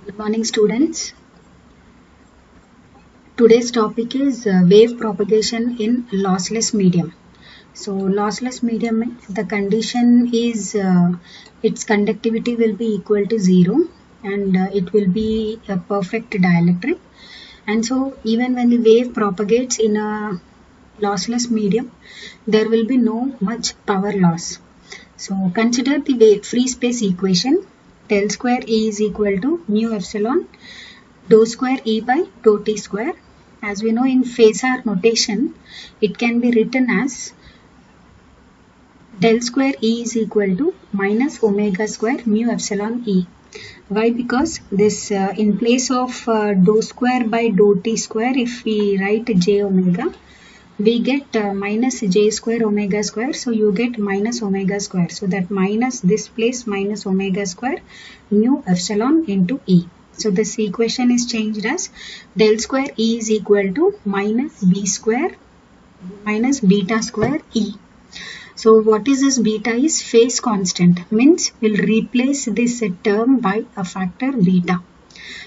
Good morning, students. Today's topic is wave propagation in lossless medium. So, lossless medium, the condition is its conductivity will be equal to 0 and it will be a perfect dielectric. And so, even when the wave propagates in a lossless medium, there will be no much power loss. So, consider the wave free space equation. Del square E is equal to mu epsilon dou square E by dou t square. As we know, in phasor notation, it can be written as del square E is equal to minus omega square mu epsilon E. Why? Because this in place of dou square by dou t square, if we write j omega, we get minus j square omega square. So you get minus omega square. So that minus this place minus omega square mu epsilon into E. So this equation is changed as del square E is equal to minus b square minus beta square E. So what is this? Beta is phase constant, means we'll replace this term by a factor beta.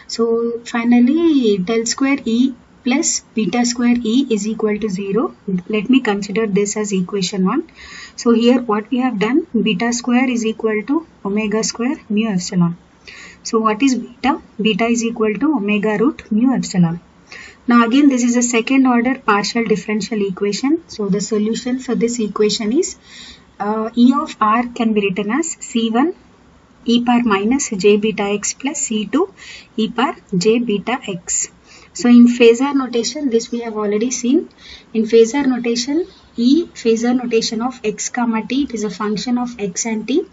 So finally del square E plus beta square E is equal to 0. Let me consider this as equation 1. So here what we have done, beta square is equal to omega square mu epsilon. So what is beta? Beta is equal to omega root mu epsilon. Now again this is a second order partial differential equation. So the solution for this equation is E of r can be written as C1 e power minus j beta x plus C2 e power j beta x. So in phasor notation, this we have already seen. In phasor notation, E phasor notation of x comma t, it is a function of x and t.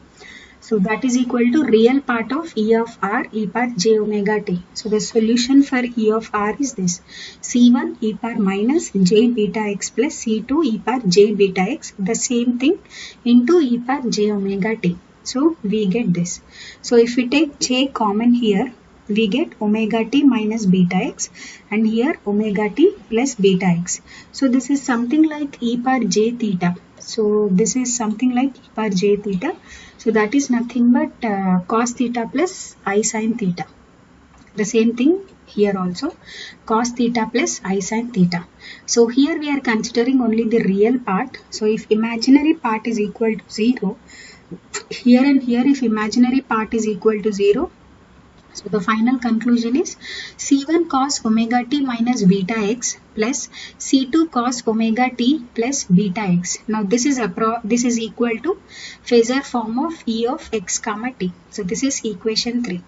So that is equal to real part of E of r e power j omega t. So the solution for E of r is this. C1 e power minus j beta x plus C2 e power j beta x. The same thing into e power j omega t. So we get this. So if we take j common here, we get omega t minus beta x and here omega t plus beta x. So this is something like e power j theta. So this is something like e power j theta. So that is nothing but cos theta plus I sin theta. The same thing here also, cos theta plus I sin theta. So here we are considering only the real part. So if imaginary part is equal to 0, here and here if imaginary part is equal to 0, so the final conclusion is C1 cos omega t minus beta x plus C2 cos omega t plus beta x. Now this is equal to phasor form of E of x comma t. So this is equation 3.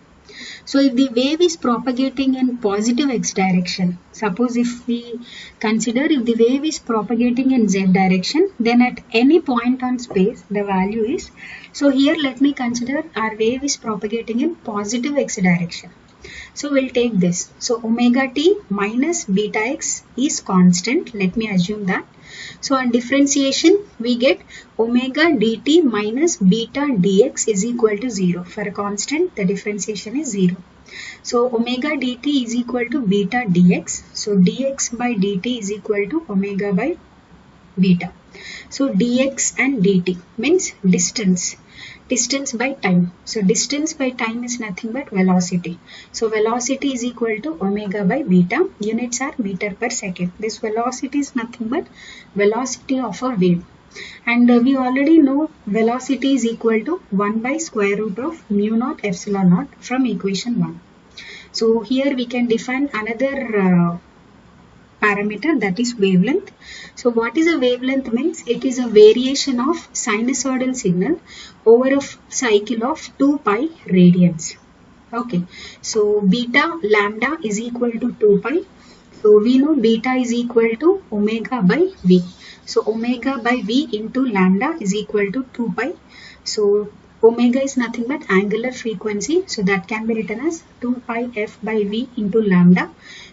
So if the wave is propagating in positive x direction, suppose if we consider if the wave is propagating in z direction, then at any point on space the value is, so here let me consider our wave is propagating in positive x direction. So we'll take this. So omega t minus beta x is constant. Let me assume that. So on differentiation, we get omega dt minus beta dx is equal to 0. For a constant, the differentiation is 0. So omega dt is equal to beta dx. So dx by dt is equal to omega by beta. So dx and dt means distance by time. So distance by time is nothing but velocity. So velocity is equal to omega by beta. Units are meter per second. This velocity is nothing but velocity of a wave. And we already know velocity is equal to 1 by square root of mu naught epsilon naught from equation 1. So here we can define another parameter, that is wavelength. So what is a wavelength means? It is a variation of sinusoidal signal over a cycle of 2 pi radians. Okay, so beta lambda is equal to 2 pi. So we know beta is equal to omega by v. So omega by v into lambda is equal to 2 pi. So omega is nothing but angular frequency. So that can be written as 2 pi f by v into lambda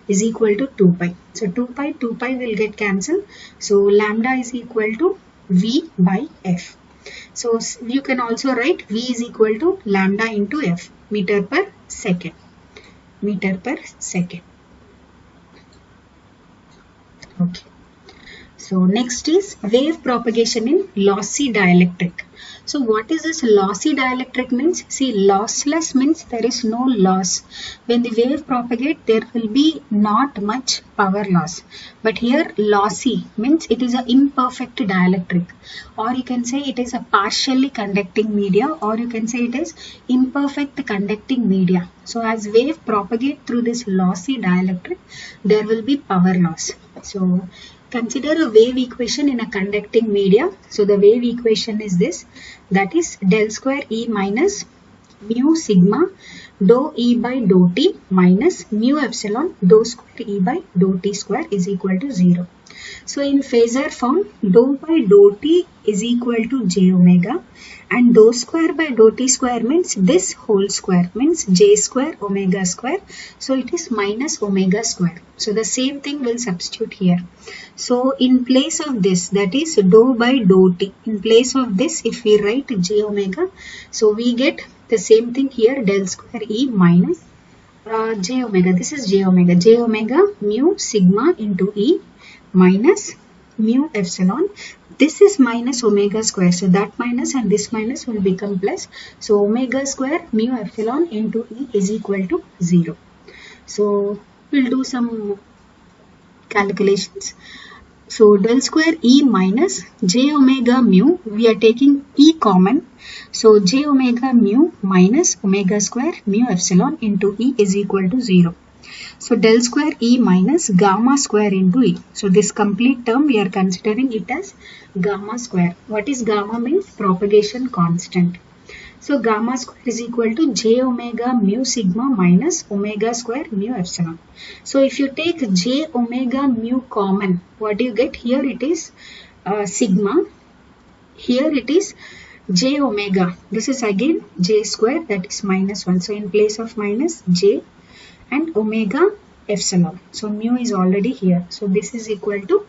is equal to 2 pi. So 2 pi will get cancelled. So lambda is equal to v by f. So you can also write v is equal to lambda into f, meter per second. Meter per second. Okay. So next is wave propagation in lossy dielectric. So what is this lossy dielectric means? See, lossless means there is no loss. When the wave propagates, there will be not much power loss. But here lossy means it is an imperfect dielectric, or you can say it is a partially conducting media, or you can say it is imperfect conducting media. So as wave propagate through this lossy dielectric, there will be power loss. So consider a wave equation in a conducting media. So the wave equation is this, that is del square E minus mu sigma dou E by dou T minus mu epsilon dou square E by dou T square is equal to 0. So in phasor form, dou by dou T is equal to j omega, and dou square by dou T square means this whole square means j square omega square. So it is minus omega square. So the same thing will substitute here. So in place of this, that is dou by dou T, in place of this if we write j omega, so we get the same thing here, del square E minus j omega. This is j omega mu sigma into E minus mu epsilon. This is minus omega square. So that minus and this minus will become plus. So omega square mu epsilon into E is equal to 0. So we'll do some calculations. So del square E minus j omega mu, we are taking E common. So j omega mu minus omega square mu epsilon into E is equal to 0. So del square E minus gamma square into E. So this complete term we are considering it as gamma square. What is gamma means? Propagation constant. So gamma square is equal to j omega mu sigma minus omega square mu epsilon. So if you take j omega mu common, what do you get? Here it is sigma. Here it is j omega. This is again j square, that is minus 1. So in place of minus, j and omega epsilon. So mu is already here. So this is equal to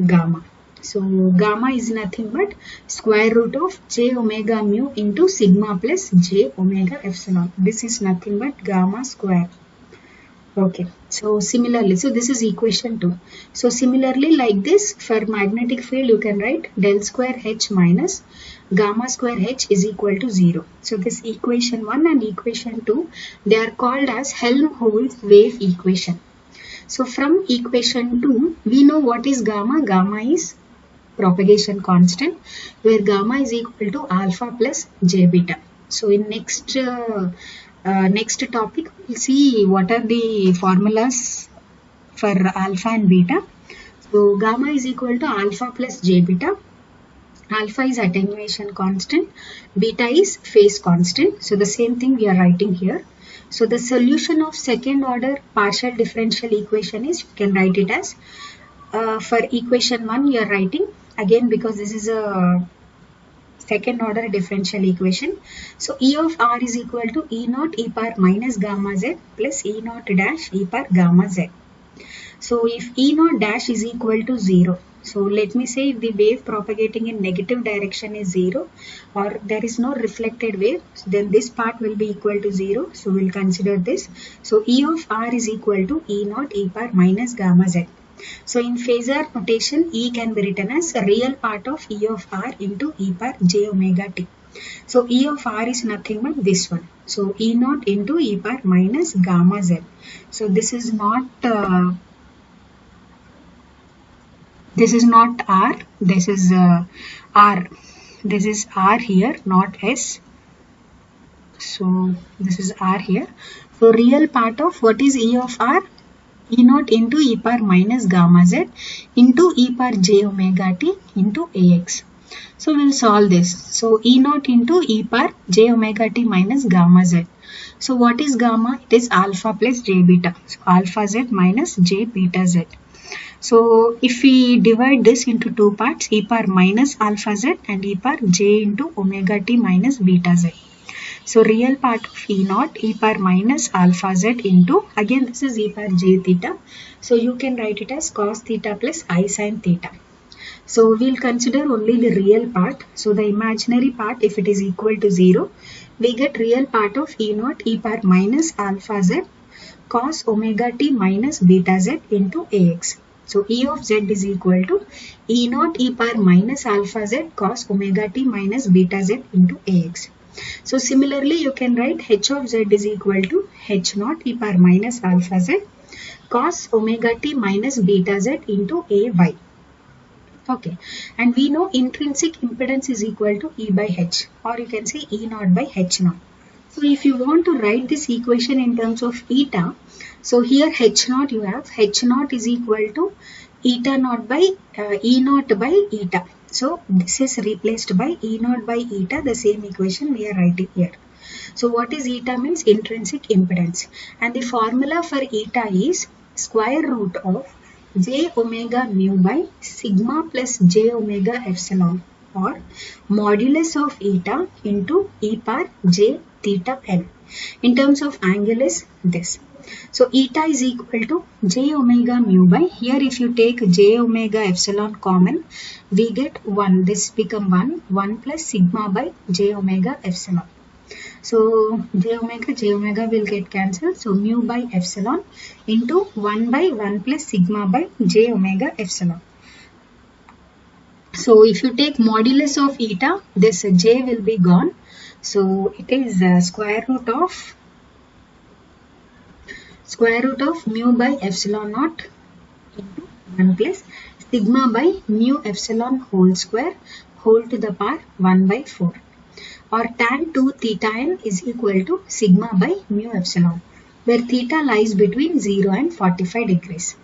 gamma. So gamma is nothing but square root of j omega mu into sigma plus j omega epsilon. This is nothing but gamma square. Okay. So similarly, so this is equation 2. So similarly like this, for magnetic field you can write del square H minus gamma square H is equal to 0. So this equation 1 and equation 2, they are called as Helmholtz wave equation. So from equation 2, we know what is gamma. Gamma is propagation constant, where gamma is equal to alpha plus j beta. So in next topic, we'll see what are the formulas for alpha and beta. So gamma is equal to alpha plus j beta. Alpha is attenuation constant, beta is phase constant. So the same thing we are writing here. So the solution of second order partial differential equation is, you can write it as, for equation 1 we are writing, again because this is a second order differential equation. So E of R is equal to E naught e power minus gamma z plus E naught dash e power gamma z. So if E naught dash is equal to 0, so let me say if the wave propagating in negative direction is 0, or there is no reflected wave, then this part will be equal to 0. So we'll consider this. So E of R is equal to E naught e power minus gamma z. So in phasor notation, E can be written as a real part of E of R into e power j omega t. So E of R is nothing but this one. So E naught into e power minus gamma z. So this is not R, this is R. This is R here, not S. So this is R here. So real part of what is E of R? E naught into e power minus gamma z into e power j omega t into ax. So we'll solve this. So E naught into e power j omega t minus gamma z. So what is gamma? It is alpha plus j beta. So alpha z minus j beta z. So if we divide this into two parts, e power minus alpha z and e power j into omega t minus beta z. So real part of E naught e power minus alpha z into, again this is e power j theta. So you can write it as cos theta plus I sin theta. So we'll consider only the real part. So the imaginary part, if it is equal to 0, we get real part of E naught e power minus alpha z cos omega t minus beta z into ax. So E of z is equal to E naught e power minus alpha z cos omega t minus beta z into Ax. So similarly, you can write h of z is equal to h naught e power minus alpha z cos omega t minus beta z into Ay. Okay, and we know intrinsic impedance is equal to E by h, or you can say E naught by h naught. So if you want to write this equation in terms of eta, so here h naught you have h naught is equal to eta naught by E naught by eta. So this is replaced by E naught by eta, the same equation we are writing here. So what is eta means intrinsic impedance, and the formula for eta is square root of j omega mu by sigma plus j omega epsilon, or modulus of eta into e power j theta n. In terms of angle is this. So eta is equal to j omega mu by, here if you take j omega epsilon common, we get 1, this become 1 plus sigma by j omega epsilon. So j omega will get cancelled. So mu by epsilon into 1 by 1 plus sigma by j omega epsilon. So if you take modulus of eta, this j will be gone. So it is square root of mu by epsilon naught into 1 plus sigma by mu epsilon whole square whole to the power 1 by 4. Or tan 2 theta n is equal to sigma by mu epsilon, where theta lies between 0 and 45 degrees.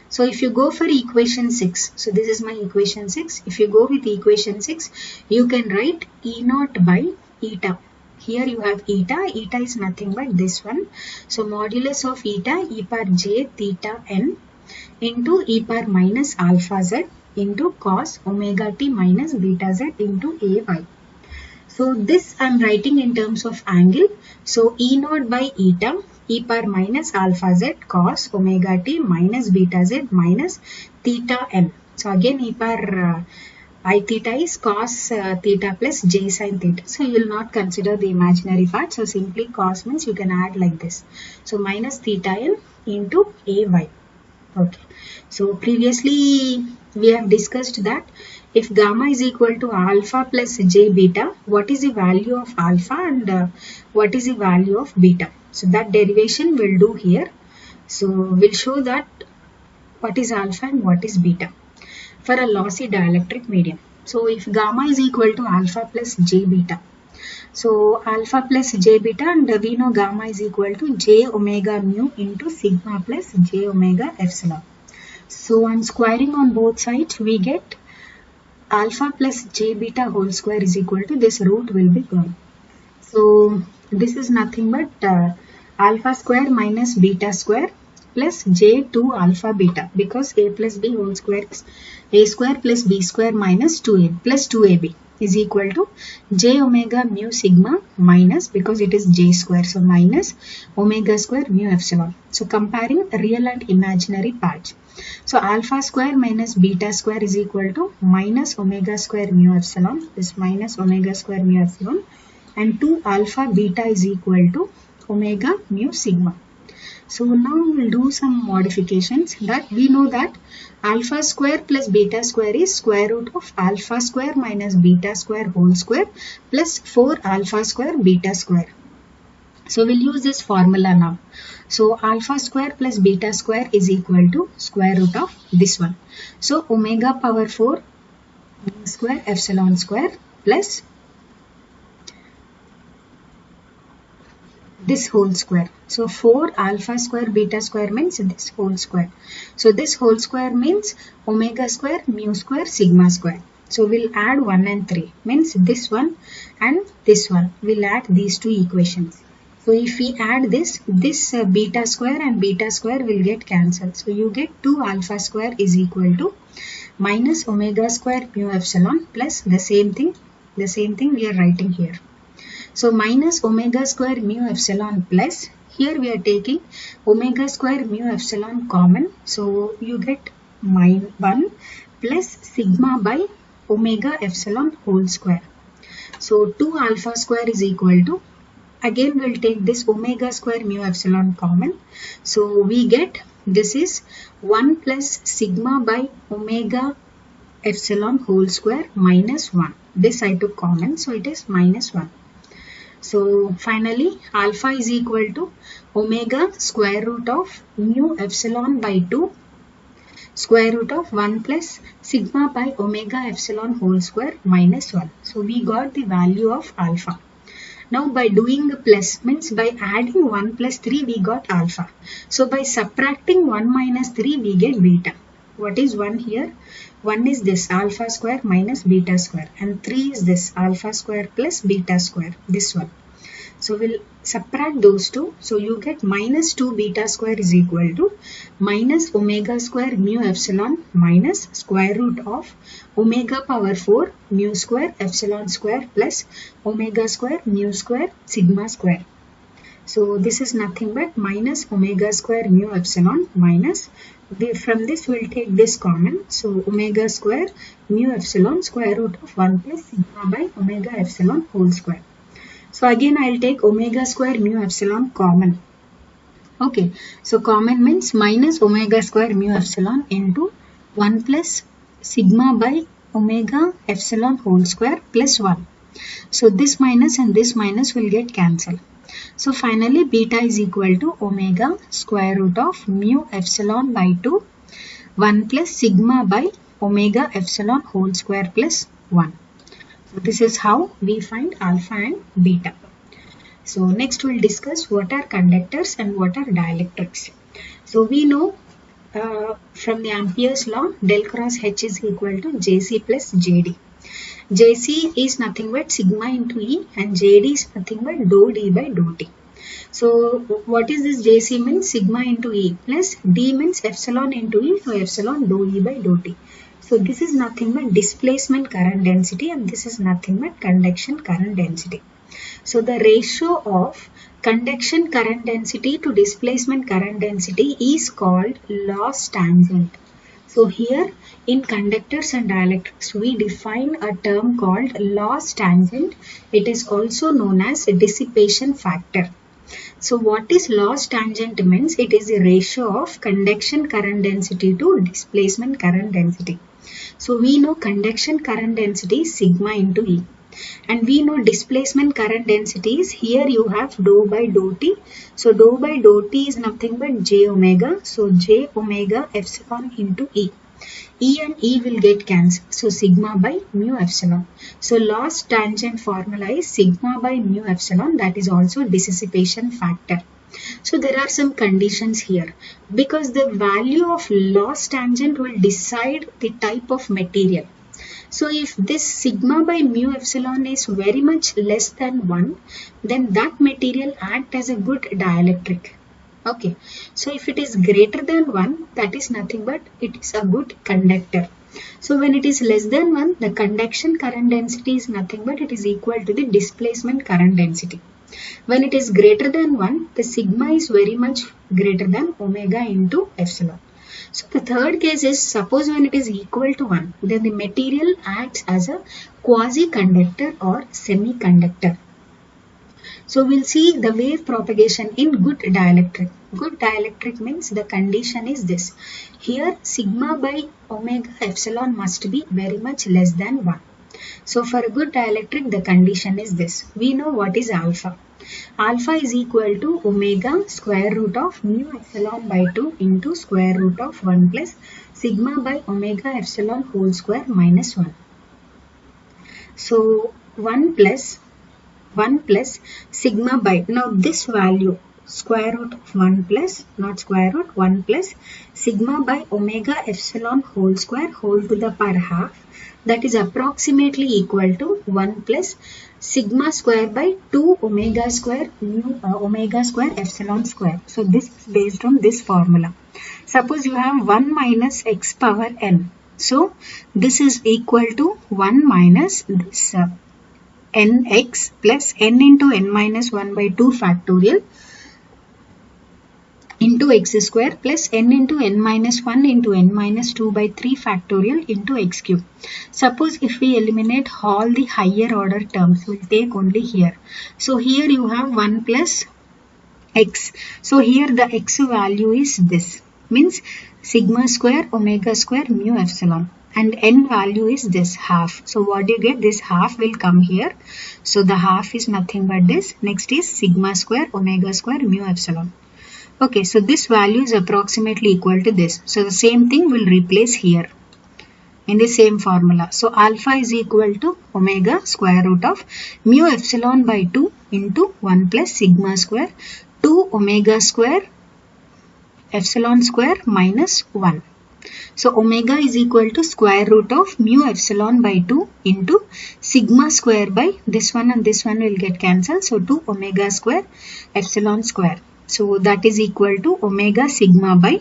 So if you go for equation 6, so this is my equation 6. If you go with equation 6, you can write E naught by eta. Here you have eta is nothing but this one. So modulus of eta e power j theta n into e power minus alpha z into cos omega t minus beta z into Ay. So this I am writing in terms of angle. So E naught by eta e power minus alpha z cos omega t minus beta z minus theta n. So again e power I theta is cos theta plus j sin theta. So you will not consider the imaginary part. So simply cos means you can add like this. So minus theta n into Ay. Okay. So previously we have discussed that if gamma is equal to alpha plus j beta, what is the value of alpha and what is the value of beta? So that derivation we'll do here. So we'll show that what is alpha and what is beta for a lossy dielectric medium. So if gamma is equal to alpha plus j beta, so alpha plus j beta, and we know gamma is equal to j omega mu into sigma plus j omega epsilon. So on squaring on both sides, we get alpha plus j beta whole square is equal to, this root will be gone. So this is nothing but alpha square minus beta square plus j2 alpha beta, because a plus b whole square is a square plus b square minus 2a plus 2ab is equal to j omega mu sigma minus, because it is j square, so minus omega square mu epsilon. So comparing real and imaginary parts. So alpha square minus beta square is equal to minus omega square mu epsilon, this minus omega square mu epsilon, and 2 alpha beta is equal to omega mu sigma. So now we will do some modifications, that we know that alpha square plus beta square is square root of alpha square minus beta square whole square plus 4 alpha square beta square. So we'll use this formula now. So alpha square plus beta square is equal to square root of this one. So omega power 4 square epsilon square plus this whole square. So 4 alpha square beta square means this whole square. So this whole square means omega square mu square sigma square. So we'll add 1 and 3 means this one and this one. We'll add these two equations. So if we add this beta square and beta square will get cancelled. So you get 2 alpha square is equal to minus omega square mu epsilon plus the same thing we are writing here. So minus omega square mu epsilon plus, here we are taking omega square mu epsilon common. So you get 1 plus sigma by omega epsilon whole square. So 2 alpha square is equal to again we'll take this omega square mu epsilon common. So we get this is 1 plus sigma by omega epsilon whole square minus 1. This I took common, so it is minus 1. So finally alpha is equal to omega square root of mu epsilon by 2 square root of 1 plus sigma by omega epsilon whole square minus 1. So we got the value of alpha. Now by doing the plus means by adding 1 plus 3 we got alpha. So by subtracting 1 minus 3 we get beta. What is 1 here? 1 is this alpha square minus beta square, and 3 is this alpha square plus beta square, this one. So we'll subtract those two. So you get minus 2 beta square is equal to minus omega square mu epsilon minus square root of omega power 4 mu square epsilon square plus omega square mu square sigma square. So this is nothing but minus omega square mu epsilon minus, from this we'll take this common. So omega square mu epsilon square root of 1 plus sigma by omega epsilon whole square. So again I'll take omega square mu epsilon common. Okay, so common means minus omega square mu epsilon into 1 plus sigma by omega epsilon whole square plus 1. So this minus and this minus will get cancelled. So finally beta is equal to omega square root of mu epsilon by 2 1 plus sigma by omega epsilon whole square plus 1. So this is how we find alpha and beta. So next we'll discuss what are conductors and what are dielectrics. So we know from the Ampere's law del cross H is equal to Jc plus Jd. Jc is nothing but sigma into E and Jd is nothing but dou D by dou T. So what is this Jc means? Sigma into E plus D means epsilon into E, so epsilon dou E by dou T. So this is nothing but displacement current density and this is nothing but conduction current density. So the ratio of conduction current density to displacement current density is called loss tangent. So here in conductors and dielectrics we define a term called loss tangent. It is also known as dissipation factor. So what is loss tangent means? It is the ratio of conduction current density to displacement current density. So we know conduction current density is sigma into E. And we know displacement current density is, here you have dou by dou T. So dou by dou T is nothing but J omega. So J omega epsilon into E. E and E will get cancelled. So sigma by mu epsilon. So loss tangent formula is sigma by mu epsilon, that is also dissipation factor. So there are some conditions here because the value of loss tangent will decide the type of material. So if this sigma by mu epsilon is very much less than 1, then that material acts as a good dielectric. Okay, so if it is greater than 1, that is nothing but it is a good conductor. So when it is less than 1, the conduction current density is nothing but it is equal to the displacement current density. When it is greater than 1, the sigma is very much greater than omega into epsilon. So the third case is, suppose when it is equal to 1, then the material acts as a quasi-conductor or semiconductor. So we'll see the wave propagation in good dielectric. Good dielectric means the condition is this. Here sigma by omega epsilon must be very much less than 1. So for a good dielectric the condition is this. We know what is alpha. Alpha is equal to omega square root of mu epsilon by 2 into square root of 1 plus sigma by omega epsilon whole square minus 1. So 1 plus sigma by, now this value square root of 1 plus, not square root, 1 plus sigma by omega epsilon whole square whole to the power half, that is approximately equal to 1 plus sigma square by 2 omega square mu omega square epsilon square. So this is based on this formula. Suppose you have 1 minus x power n. So this is equal to 1 minus this nx plus n into n minus 1 by 2 factorial into x square plus n into n minus 1 into n minus 2 by 3 factorial into x cube. Suppose if we eliminate all the higher order terms, we'll take only here. So here you have 1 plus x. So here the x value is this, means sigma square omega square mu epsilon, and n value is this half. So what do you get? This half will come here. So the half is nothing but this. Next is sigma square omega square mu epsilon. Okay, so this value is approximately equal to this. So the same thing will replace here in the same formula. So alpha is equal to omega square root of mu epsilon by 2 into 1 plus sigma square 2 omega square epsilon square minus 1. So omega is equal to square root of mu epsilon by 2 into sigma square by this one and this one will get cancelled. So 2 omega square epsilon square. So that is equal to omega sigma by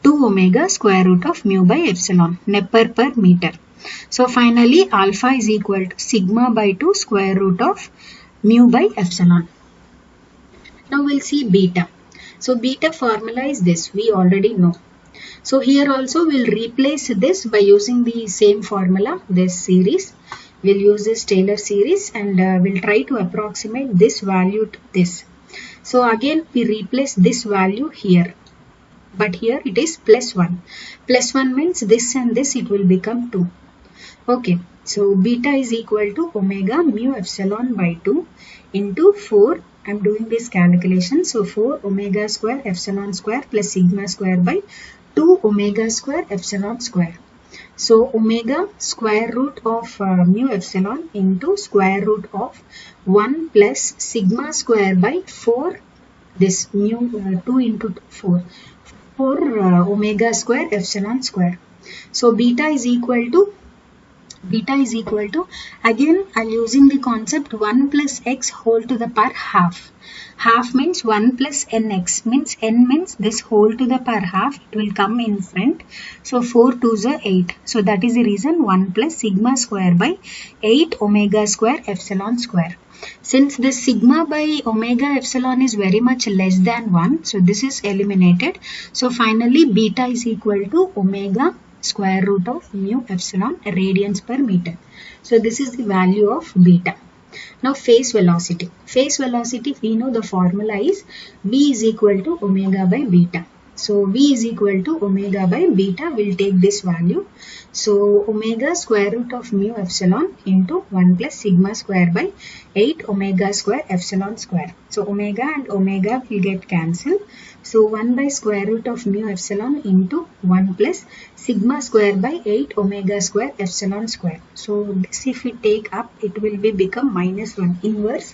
2 omega square root of mu by epsilon Nepper per meter. So finally alpha is equal to sigma by 2 square root of mu by epsilon. Now we'll see beta. So beta formula is this, we already know. So here also we'll replace this by using the same formula, this series. We'll use this Taylor series and we'll try to approximate this value to this. So again we replace this value here, but here it is plus 1. Plus 1 means this and this it will become 2. Okay, so beta is equal to omega mu epsilon by 2 into 4. I am doing this calculation. So 4 omega square epsilon square plus sigma square by 2 omega square epsilon square. So omega square root of mu epsilon into square root of 1 plus sigma square by 4, this mu 2 into 4 omega square epsilon square. So beta is equal to again I'm using the concept 1 plus x whole to the power half. Half means 1 plus nx, means n means this whole to the power half, it will come in front. So 4 2s are 8. So that is the reason 1 plus sigma square by 8 omega square epsilon square. Since this sigma by omega epsilon is very much less than 1, so this is eliminated. So finally beta is equal to omega square root of mu epsilon radians per meter. So this is the value of beta. Now phase velocity. Phase velocity, we know the formula is v is equal to omega by beta. So v is equal to omega by beta, will take this value. So omega square root of mu epsilon into 1 plus sigma square by 8 omega square epsilon square. So omega and omega will get cancelled. So 1 by square root of mu epsilon into 1 plus sigma square by 8 omega square epsilon square. So this if we take up, it will become minus 1 inverse.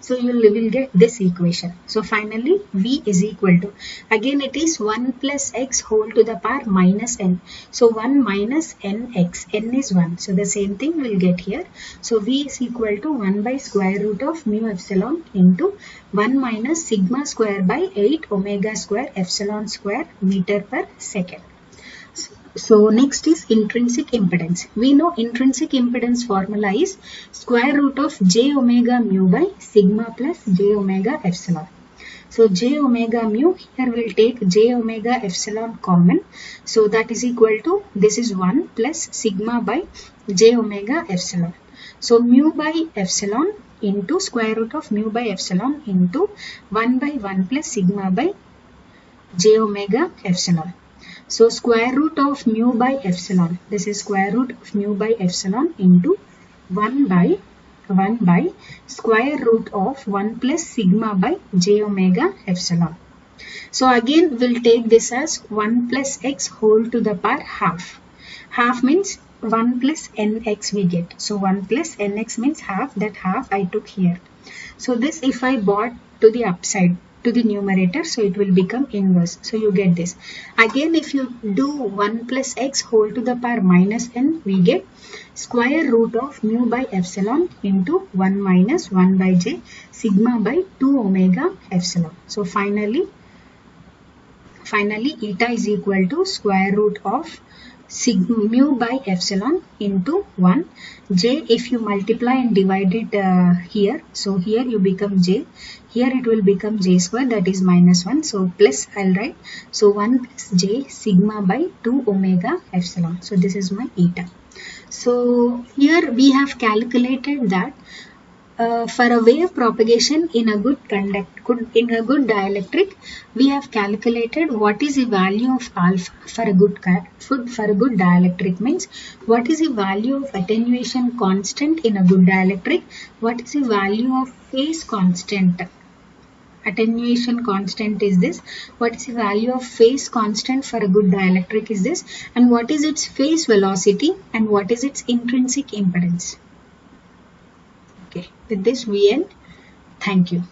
So you will get this equation. So finally v is equal to, again it is 1 plus x whole to the power minus n. So 1 minus nx, n is 1. So the same thing we'll get here. So v is equal to 1 by square root of mu epsilon into 1 minus sigma square by 8 omega square epsilon square meter per second. So next is intrinsic impedance. We know intrinsic impedance formula is square root of j omega mu by sigma plus j omega epsilon. So j omega mu, here we'll take j omega epsilon common. So that is equal to, this is 1 plus sigma by j omega epsilon. So mu by epsilon into square root of mu by epsilon into 1 by 1 plus sigma by j omega epsilon. So square root of mu by epsilon, this is square root of mu by epsilon into 1 by square root of 1 plus sigma by j omega epsilon. So again we'll take this as 1 plus x whole to the power half. Half means 1 plus nx we get. So 1 plus nx means half, that half I took here. So this if I brought to the upside, to the numerator, so it will become inverse. So you get this. Again if you do 1 plus x whole to the power minus n, we get square root of mu by epsilon into 1 minus 1 by j sigma by 2 omega epsilon. So finally eta is equal to square root of sigma mu by epsilon into 1. J, if you multiply and divide it here, so here you become j, here it will become j square, that is minus 1, so plus I'll write, so 1 plus j sigma by 2 omega epsilon. So this is my eta. So here we have calculated that for a wave propagation in a good dielectric, we have calculated what is the value of alpha for a good dielectric, means what is the value of attenuation constant in a good dielectric, what is the value of phase constant. Attenuation constant is this, what is the value of phase constant for a good dielectric is this, and what is its phase velocity and what is its intrinsic impedance. Okay, with this we end. Thank you.